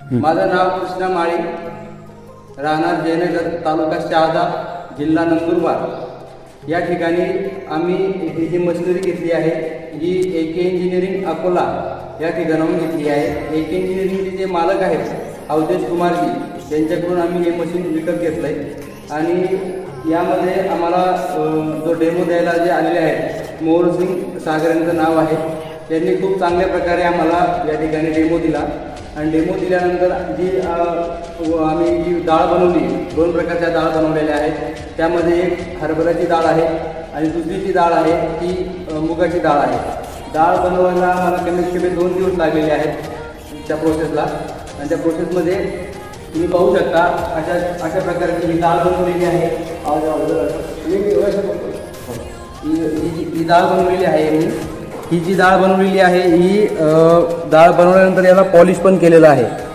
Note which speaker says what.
Speaker 1: माझं नाव कृष्णा माळी, राहणार जयनगर, तालुका शहादा, जिल्हा नंदुरबार। या ठिकाणी आम्ही ही जी मशिनरी घेतली आहे ही AK इंजिनिअरिंग अकोला या ठिकाणाहून घेतली आहे। AK इंजिनिअरिंगचे जे मालक आहेत अवधेश कुमारजी यांच्याकडून आम्ही हे मशीन विकत घेतलं आहे। आणि यामध्ये आम्हाला जो डेमो द्यायला जे आलेले आहेत मोहरसिंग सागर यांचं नाव आहे, त्यांनी खूप चांगल्या प्रकारे आम्हाला या ठिकाणी डेमो दिला। आणि डेमो दिल्यानंतर आम्ही जी डाळ बनवली, 2 प्रकारच्या डाळ बनवलेल्या आहेत। त्यामध्ये एक हरभऱ्याची डाळ आहे आणि दुसरी जी डाळ आहे ती मुगाची डाळ आहे। डाळ बनवायला मला कमीत कमी 2 दिवस लागलेले आहेत त्या प्रोसेसला। आणि त्या प्रोसेसमध्ये तुम्ही पाहू शकता अशा प्रकारची ही डाळ बनवलेली आहे। ही डाळ बनवलेली आहे ही जी डाळ बनवलेली आहे ही डाळ बनवल्यानंतर याला पॉलिश पण केलेलं आहे।